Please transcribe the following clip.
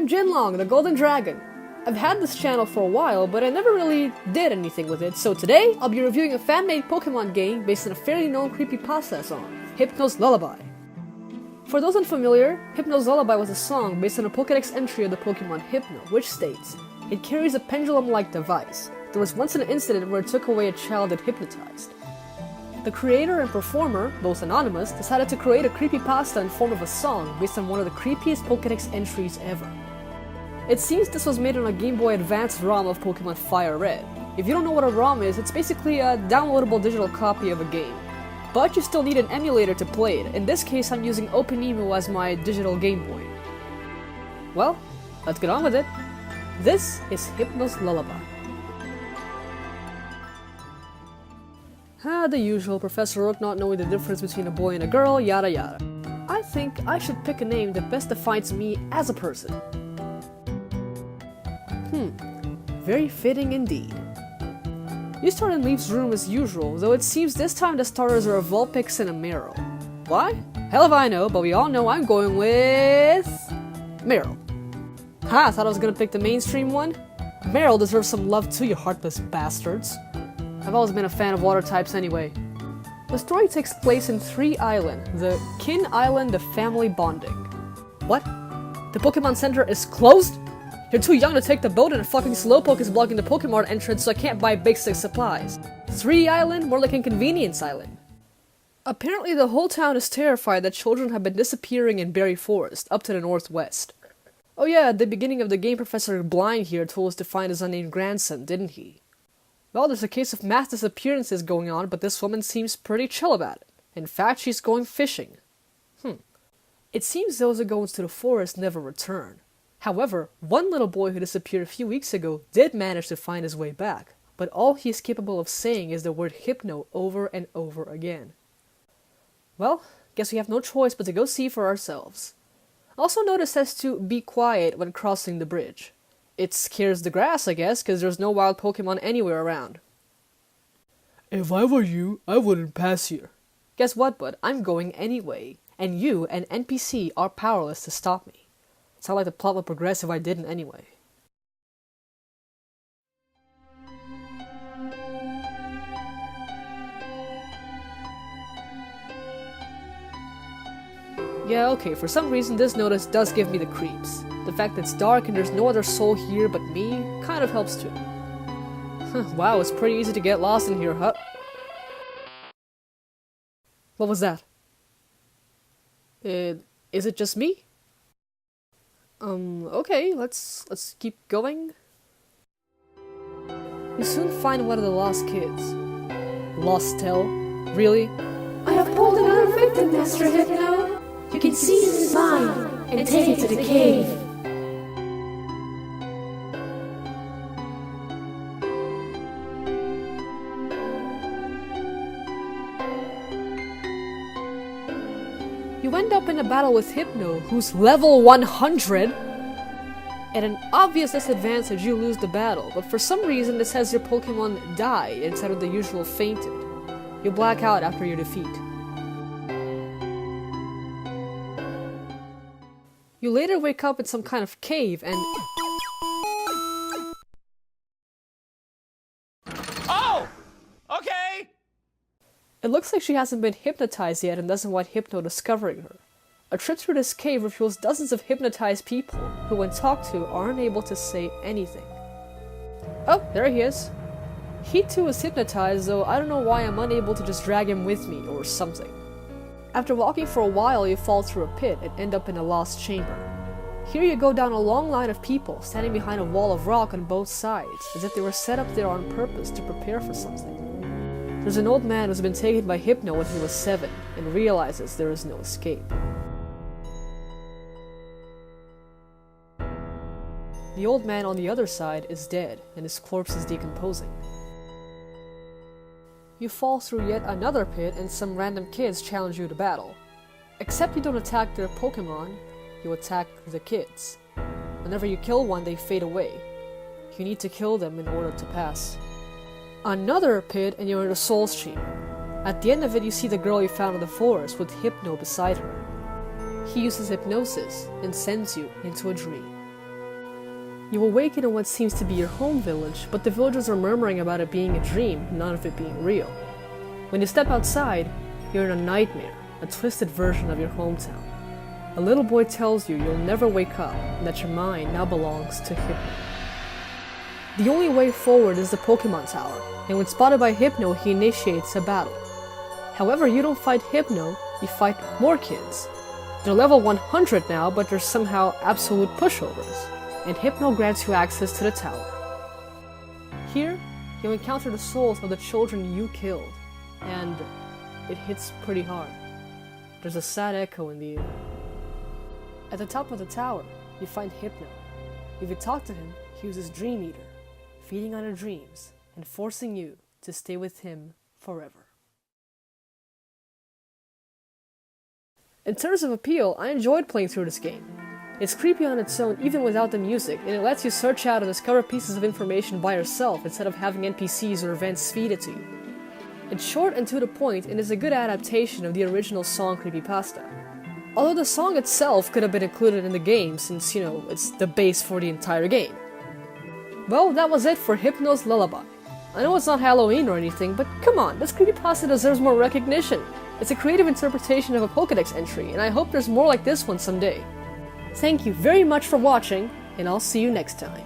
I'm Jinlong, the Golden Dragon. I've had this channel for a while, but I never really did anything with it, so today I'll be reviewing a fan-made Pokemon game based on a fairly known creepypasta song, Hypno's Lullaby. For those unfamiliar, Hypno's Lullaby was a song based on a Pokédex entry of the Pokemon Hypno, which states, "It carries a pendulum-like device. There was once an incident where it took away a child it hypnotized." The creator and performer, both anonymous, decided to create a creepypasta in form of a song based on one of the creepiest Pokédex entries ever. It seems this was made on a Game Boy Advance ROM of Pokemon Fire Red. If you don't know what a ROM is, it's basically a downloadable digital copy of a game. But you still need an emulator to play it. In this case, I'm using OpenEMU as my digital Game Boy. Well, let's get on with it. This is Hypno's Lullaby. The usual, Professor Rook not knowing the difference between a boy and a girl, yada yada. I think I should pick a name that best defines me as a person. Very fitting indeed. You start in Leaf's room as usual, though it seems this time the starters are a Vulpix and a Meryl. Why? Hell if I know, but we all know I'm going with... Meryl. I thought I was gonna pick the mainstream one? Meryl deserves some love too, you heartless bastards. I've always been a fan of water types anyway. The story takes place in 3 Island, the Kin Island of Family Bonding. What? The Pokemon Center is closed? You're too young to take the boat and a fucking Slowpoke is blocking the Pokemon entrance so I can't buy basic supplies. 3 Island? More like Inconvenience Island. Apparently the whole town is terrified that children have been disappearing in Berry Forest, up to the northwest. Oh yeah, at the beginning of the game Professor Blind here told us to find his unnamed grandson, didn't he? Well, there's a case of mass disappearances going on, but this woman seems pretty chill about it. In fact, she's going fishing. It seems those who go into the forest never return. However, one little boy who disappeared a few weeks ago did manage to find his way back, but all he is capable of saying is the word Hypno over and over again. Well, guess we have no choice but to go see for ourselves. Also notice it says to be quiet when crossing the bridge. It scares the grass, I guess, because there's no wild Pokemon anywhere around. If I were you, I wouldn't pass here. Guess what, bud? I'm going anyway, and you, an NPC, are powerless to stop me. It's how like the plot would progress if I didn't anyway. Yeah, okay, for some reason this notice does give me the creeps. The fact that it's dark and there's no other soul here but me kind of helps too. Wow, it's pretty easy to get lost in here, huh? What was that? Is it just me? Okay, let's keep going. You soon find one of the lost kids. Lost Tell? Really? I have pulled another victim, Master Hypno. You can seize his mind and take it to the cave. You end up in a battle with Hypno, who's level 100! At an obvious disadvantage, you lose the battle, but for some reason it says your Pokemon die instead of the usual fainted. You black out after your defeat. You later wake up in some kind of cave and... Oh! Okay! It looks like she hasn't been hypnotized yet and doesn't want Hypno discovering her. A trip through this cave reveals dozens of hypnotized people, who when talked to aren't able to say anything. Oh, there he is. He too is hypnotized, though I don't know why I'm unable to just drag him with me, or something. After walking for a while, you fall through a pit and end up in a lost chamber. Here you go down a long line of people, standing behind a wall of rock on both sides, as if they were set up there on purpose to prepare for something. There's an old man who's been taken by Hypno when he was 7, and realizes there is no escape. The old man on the other side is dead, and his corpse is decomposing. You fall through yet another pit, and some random kids challenge you to battle. Except you don't attack their Pokemon, you attack the kids. Whenever you kill one, they fade away. You need to kill them in order to pass. Another pit, and you're in the Soul's Chamber. At the end of it, you see the girl you found in the forest with Hypno beside her. He uses hypnosis and sends you into a dream. You awaken in what seems to be your home village, but the villagers are murmuring about it being a dream, none of it being real. When you step outside, you're in a nightmare, a twisted version of your hometown. A little boy tells you you'll never wake up, and that your mind now belongs to Hypno. The only way forward is the Pokémon Tower, and when spotted by Hypno, he initiates a battle. However, you don't fight Hypno, you fight more kids. They're level 100 now, but they're somehow absolute pushovers, and Hypno grants you access to the tower. Here, you'll encounter the souls of the children you killed, and it hits pretty hard. There's a sad echo in the air. At the top of the tower, you find Hypno. If you talk to him, he uses Dream Eater, feeding on your dreams and forcing you to stay with him forever. In terms of appeal, I enjoyed playing through this game. It's creepy on its own even without the music, and it lets you search out and discover pieces of information by yourself instead of having NPCs or events feed it to you. It's short and to the point, and is a good adaptation of the original song Creepypasta. Although the song itself could have been included in the game since, it's the base for the entire game. Well, that was it for Hypno's Lullaby. I know it's not Halloween or anything, but come on, this creepypasta deserves more recognition. It's a creative interpretation of a Pokédex entry, and I hope there's more like this one someday. Thank you very much for watching, and I'll see you next time.